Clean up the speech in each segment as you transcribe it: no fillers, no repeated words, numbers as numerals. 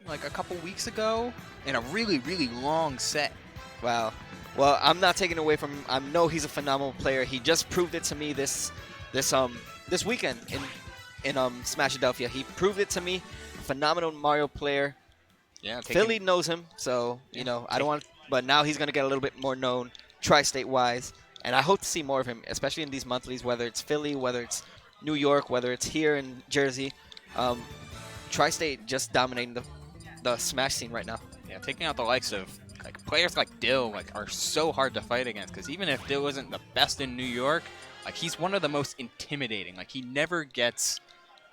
like a couple weeks ago in a really, really long set. Wow. Well, I'm not taking away from him. I know he's a phenomenal player. He just proved it to me this weekend in Smashadelphia. He proved it to me. Phenomenal Mario player. Yeah, Philly knows him, so I don't want. But now he's gonna get a little bit more known, tri-state wise, and I hope to see more of him, especially in these monthlies. Whether it's Philly, whether it's New York, whether it's here in Jersey, tri-state just dominating the Smash scene right now. Yeah, taking out the likes of like players like Dill are so hard to fight against, because even if Dill isn't the best in New York, like he's one of the most intimidating. Like he never gets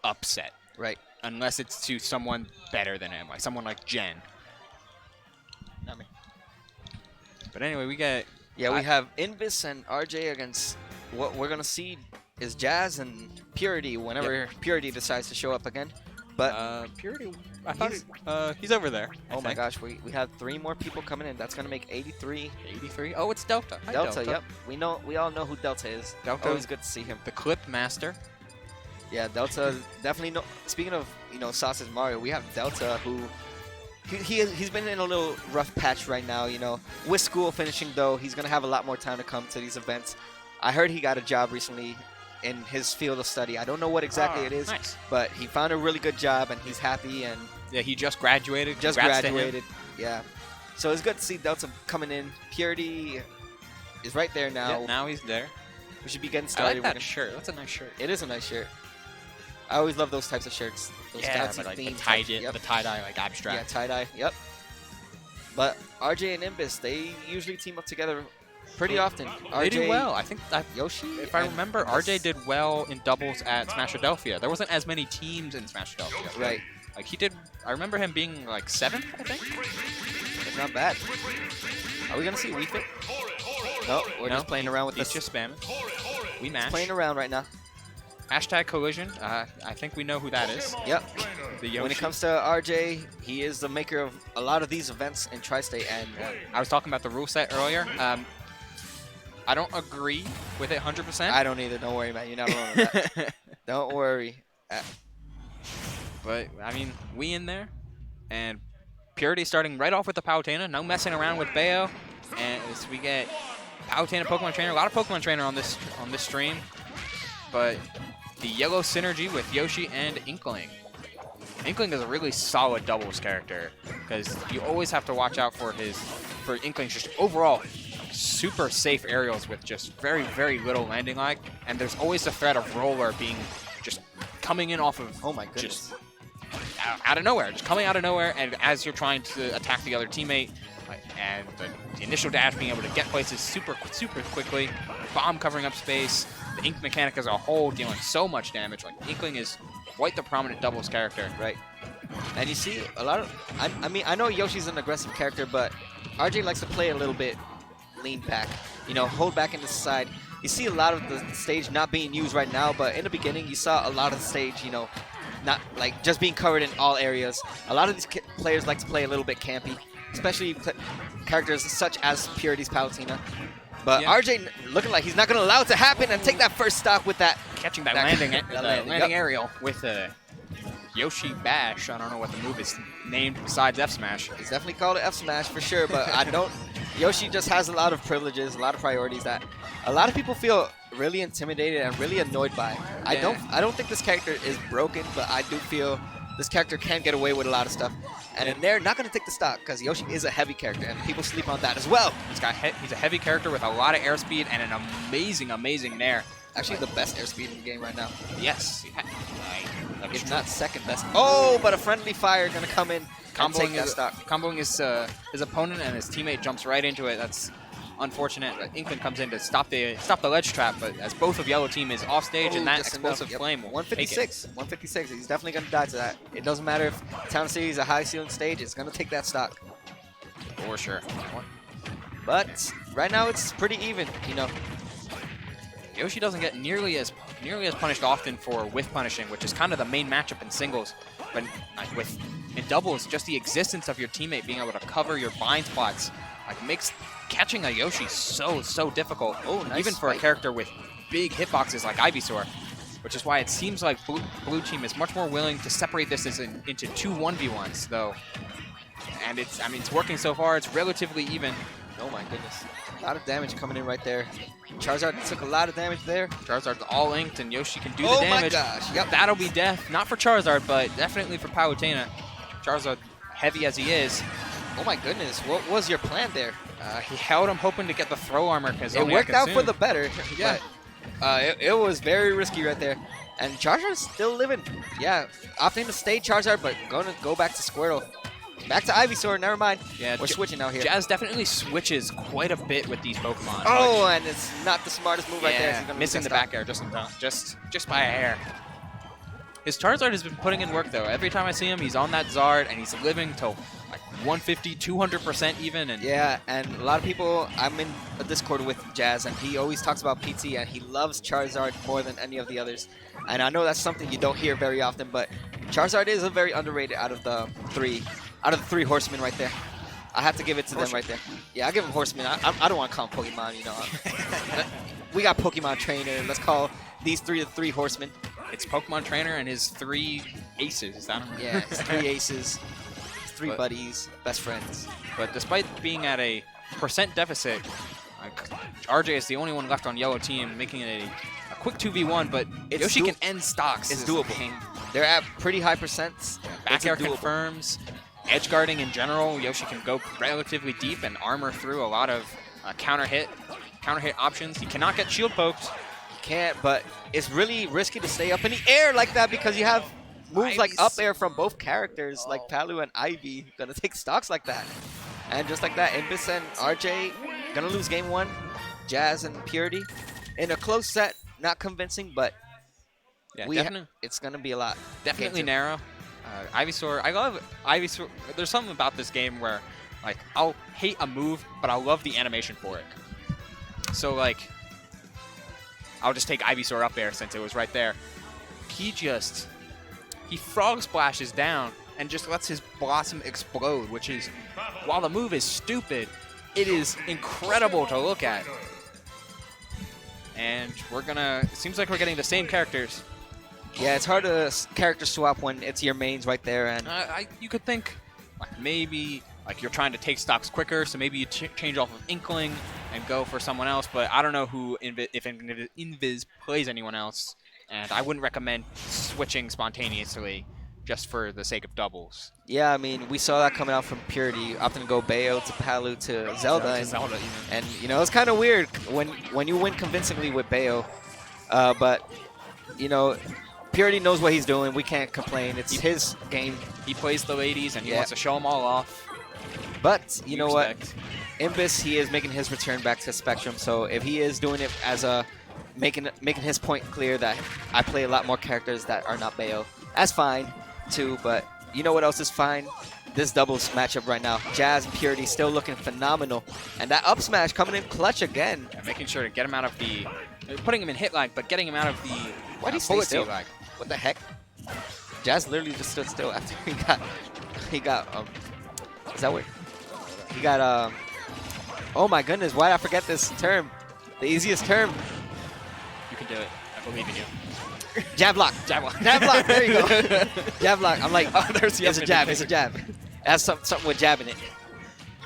upset. Right. Unless it's to someone better than him, like someone like Jen. Not me. But anyway, we get... Yeah, we have Invis and RJ against what we're going to see is Jazz and Purity whenever Purity decides to show up again. But Purity, I thought he's over there. Oh my gosh, we have 3 more people coming in. That's going to make 83. 83? Oh, it's Delta. Hi, Delta, yep. We all know who Delta is. Delta. Always good to see him. The Clip Master. Yeah, Delta definitely. Speaking of Sausage Mario, we have Delta who he's been in a little rough patch right now. With school finishing though, he's gonna have a lot more time to come to these events. I heard he got a job recently in his field of study. I don't know what exactly it is, nice. But he found a really good job and he's happy. And yeah, he just graduated. Yeah, so it's good to see Delta coming in. Purity is right there now. Yeah, now he's there. We should be getting started. I like that shirt. That's a nice shirt. It is a nice shirt. I always love those types of shirts. Those fancy like the themed the tie-dye, like abstract. Yeah, tie-dye, yep. But RJ and Invis, they usually team up together pretty often. They RJ, do well. I think Yoshi, if I remember, RJ did well in doubles at Smashadelphia. There wasn't as many teams in Smashadelphia. Right. Like he did, I remember him being like 7th, I think. It's not bad. Are we going to see Wii Fit? No, we're just playing around with this. this. Just spamming. We match. Playing around right now. Hashtag Collision. I think we know who that is. Yep. The Yoshi. When it comes to RJ, he is the maker of a lot of these events in Tri-State. And I was talking about the rule set earlier. I don't agree with it 100%. I don't either. Don't worry, man. You're not alone on that. Don't worry. But, I mean, we in there. And Purity starting right off with the Palutena. No messing around with Bayo. And as we get Palutena Pokemon Trainer. A lot of Pokemon Trainer on this stream. But the yellow synergy with Yoshi and Inkling. Inkling is a really solid doubles character because you always have to watch out for Inkling's just overall super safe aerials with just very, very little landing lag. And there's always the threat of Roller being just coming in off of, oh my goodness, just out of nowhere, just coming out of nowhere. And as you're trying to attack the other teammate, and the initial dash being able to get places super, super quickly, bomb covering up space. The Ink mechanic as a whole dealing so much damage. Like Inkling is quite the prominent doubles character. Right. And you see a lot of, I know Yoshi's an aggressive character, but RJ likes to play a little bit lean back. Hold back into the side. You see a lot of the stage not being used right now, but in the beginning you saw a lot of the stage, not like just being covered in all areas. A lot of these players like to play a little bit campy, especially characters such as Purity's Palutena. But yeah. RJ looking like he's not going to allow it to happen and take that first stock with that. Catching that landing aerial with a Yoshi Bash. I don't know what the move is named besides F Smash. It's definitely called F Smash for sure, but Yoshi just has a lot of privileges, a lot of priorities that a lot of people feel really intimidated and really annoyed by. Yeah. I don't think this character is broken, but I do feel this character can get away with a lot of stuff. And they're not going to take the stock because Yoshi is a heavy character, and people sleep on that as well. He's a heavy character with a lot of airspeed and an amazing, amazing nair. Actually, the best airspeed in the game right now. Yes. If not second best. Oh, but a friendly fire going to come in and take that stock. Comboing his opponent, and his teammate jumps right into it. That's unfortunate. Inkling comes in to stop the ledge trap, but as both of Yellow Team is off stage, and that explosive flame will 156. 156. He's definitely going to die to that. It doesn't matter if Town City is a high ceiling stage. It's going to take that stock. For sure. But right now it's pretty even, Yoshi doesn't get nearly as punished often for whiff punishing, which is kind of the main matchup in singles. But in doubles, just the existence of your teammate being able to cover your blind spots makes catching a Yoshi so difficult. Oh, nice even for a character with big hitboxes like Ivysaur. which is why it seems like blue team is much more willing to separate this into two 1v1s, though. And it's working so far. It's relatively even. Oh my goodness. A lot of damage coming in right there. Charizard took a lot of damage there. Charizard's all inked, and Yoshi can do the Oh damage. my gosh. Yep. That'll be death. Not for Charizard, but definitely for Palutena. Charizard, heavy as he is, Oh my goodness. What was your plan there? he held him hoping to get the throw armor. It worked out for the better. Yeah. But, it was very risky right there. And Charizard's still living. Yeah. Opting to stay Charizard, but going to go back to Squirtle. Back to Ivysaur. Never mind. Yeah, We're switching out here. Jazz definitely switches quite a bit with these Pokemon. Oh, and it's not the smartest move right there. Yeah, He's gonna missing lose the that back air just by a hair. His Charizard has been putting in work, though. Every time I see him, he's on that Zard, and he's living till like 150, 200% even. And Yeah, and a lot of people, I'm in a Discord with Jazz, and he always talks about PT, and he loves Charizard more than any of the others. And I know that's something you don't hear very often, but Charizard is a very underrated out of the three horsemen right there. I have to give it to them right there. Yeah, I give them horsemen. I don't want to call them Pokemon, you know. We got Pokemon Trainer. Let's call these the three horsemen. it's Pokemon Trainer and his 3 aces. Is that him? Yeah, it's 3 aces, 3 But- buddies, best friends. But despite being at a percent deficit, RJ is the only one left on yellow team, making it a quick 2v1. But It's Yoshi doable. can end stocks. It's is the doable. thing. They're at pretty high percents. Back It's a air doable. confirms. Edge guarding in general, Yoshi can go relatively deep and armor through a lot of counter hit options. He cannot get shield poked. Can't, but it's really risky to stay up in the air like that because you have moves like Ivy's- up air from both characters, like Palu and Ivy, gonna take stocks like that. And just like that, Imbis and RJ gonna lose game 1. Jazz and Purity in a close set, not convincing, but Yeah, we definitely. it's gonna be a lot. Definitely Game 2. narrow. Ivysaur, I love Ivysaur. There's something about this game where, like, I'll hate a move, but I'll love the animation for it. So, like, I'll just take Ivysaur up there since it was right there. He frog splashes down and just lets his Blossom explode, which is, while the move is stupid, it is incredible to look at. And it seems like we're getting the same characters. Yeah, it's hard to character swap when it's your mains right there, and You could think, like, maybe you're trying to take stocks quicker, so maybe you change off of Inkling and go for someone else. But I don't know if Invis plays anyone else, and I wouldn't recommend switching spontaneously just for the sake of doubles. yeah, I mean, we saw that coming out from Purity, opting to go Bayo to Palu to Zelda, and Zelda even. And you know, it's kind of weird when you win convincingly with Bayo, but you know, Purity knows what he's doing. We can't complain. It's his game. He plays the ladies and he Yeah. wants to show them all off. But you know what, expect. Imbis, he is making his return back to Spectrum. So if he is doing it as a making his point clear that I play a lot more characters that are not Bayo, that's fine too. But you know what else is fine? This doubles matchup right now. Jazz and Purity still looking phenomenal, and that up smash coming in clutch again. And making sure to get him out of the, putting him in hit lag, but getting him out of the Why'd he stay bullet still? seed lag. What the heck? Jazz literally just stood still after he got is that what he got oh my goodness, why did I forget this term? The easiest term. You can do it. I believe in you. Jab lock. Jab lock. Jab lock, there you go. Jab lock. I'm like, Oh, there's the it's a jab, it's a jab. It has something with jab in it.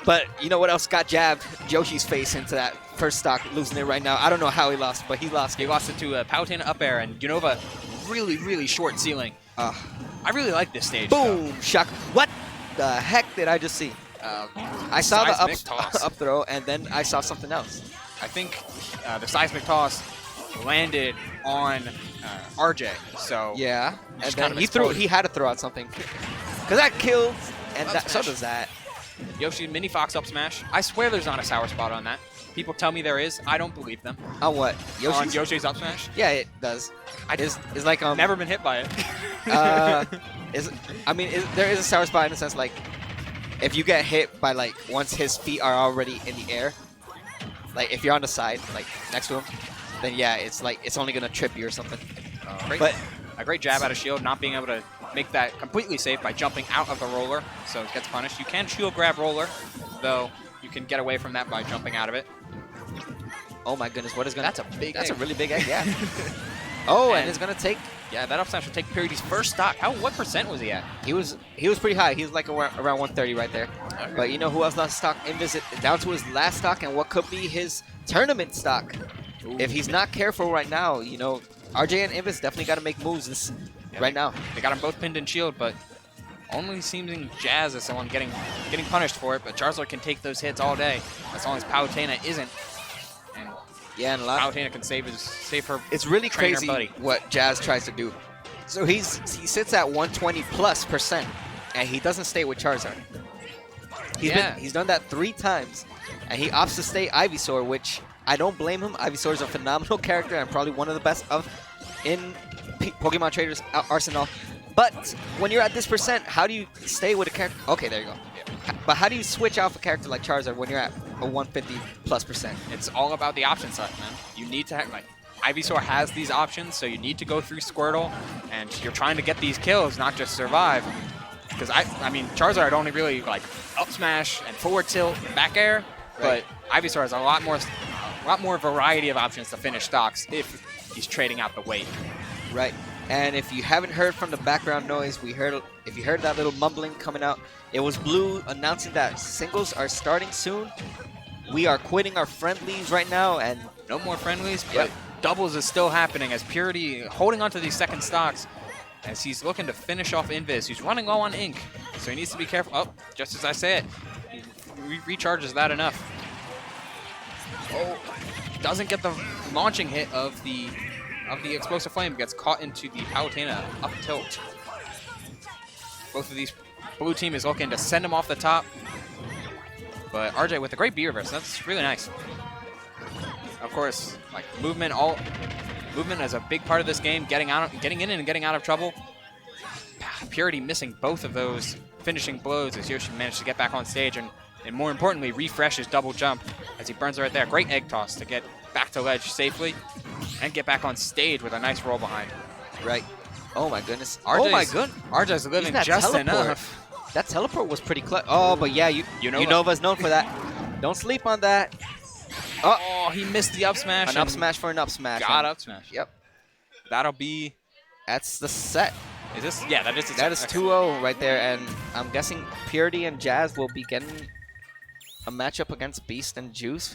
But you know what else got jabbed? Yoshi's face into that first stock, losing it right now. I don't know how he lost, but he lost. He lost it to Palutena up air and Unova really, really short ceiling. I really like this stage. Boom! Shock. What the heck did I just see? I saw the Seismic toss. up throw, and then I saw something else. I think the seismic toss landed on RJ. So Yeah, and Just then kind of he threw. exploded. He had to throw out something, cause that killed, and Up that, so smash. does that. Yoshi mini Fox up smash. I swear there's not a sour spot on that. People tell me there is. I don't believe them. On what? On Yoshi's up smash. Yeah, it does. It's like Never been hit by it. there is a sour spot in the sense like if you get hit by like once his feet are already in the air, like if you're on the side like next to him, then yeah, it's like it's only gonna trip you or something. But A great jab out of shield, not being able to make that completely safe by jumping out of the roller, so it gets punished. You can shield grab roller, though you can get away from that by jumping out of it. oh my goodness, what is gonna? That's a big That's egg. a really big egg. Yeah. Oh, and it's gonna take. Yeah, that up smash will take Purity's first stock. What percent was he at? He was pretty high. He was like around 130 right there. Okay. But you know who else lost stock? Invis down to his last stock and what could be his tournament stock. Ooh. If he's not careful right now, you know, RJ and Invis definitely got to make moves right now. They got them both pinned in shield, but only seeming Jazz is someone getting punished for it. But Charizard can take those hits all day as long as Palutena isn't. And Yeah, and a lot. Palutena can save her. It's really trainer crazy buddy. what Jazz tries to do. So he sits at 120+%, and he doesn't stay with Charizard. He's done that 3 times, and he opts to stay Ivysaur, which I don't blame him. Ivysaur is a phenomenal character and probably one of the best in Pokemon Trader's arsenal. But when you're at this percent, how do you stay with a character? Okay, there you go. But how do you switch off a character like Charizard when you're at a 150+%? It's all about the option set, man. You need to have, like, Ivysaur has these options, so you need to go through Squirtle, and you're trying to get these kills, not just survive. Because I mean, Charizard only really like up smash and forward tilt, and back air, Right. but Ivysaur has a lot more variety of options to finish stocks if he's trading out the weight. Right. And if you haven't heard from the background noise, if you heard that little mumbling coming out, it was Blue announcing that singles are starting soon. We are quitting our friendlies right now, and No more friendlies, but Yep. doubles is still happening as Purity holding onto these second stocks as he's looking to finish off Invis. He's running low on ink, so he needs to be careful. Oh, just as I say it, he recharges that enough. Oh, doesn't get the launching hit of the explosive flame. Gets caught into the Palutena up tilt. Both of these, blue team is looking to send him off the top, but RJ with a great B reverse. That's really nice. Of course, like movement is a big part of this game. Getting in and getting out of trouble. Purity missing both of those finishing blows as Yoshi managed to get back on stage and more importantly, refresh his double jump as he burns right there. Great egg toss to get back to ledge safely and get back on stage with a nice roll behind. right. Oh my goodness. RJ's, Oh my goodness. RJ's living that just teleport. enough. That teleport was pretty clever. Oh, but yeah, Unova's known for that. Don't sleep on that. Oh, he missed the up smash. An up smash for an up smash. Got and- up smash. Yep. That'll be. That's the set. Is this? Yeah, that is. That is 2-0 right there, and I'm guessing Purity and Jazz will be getting a matchup against Beast and Juice.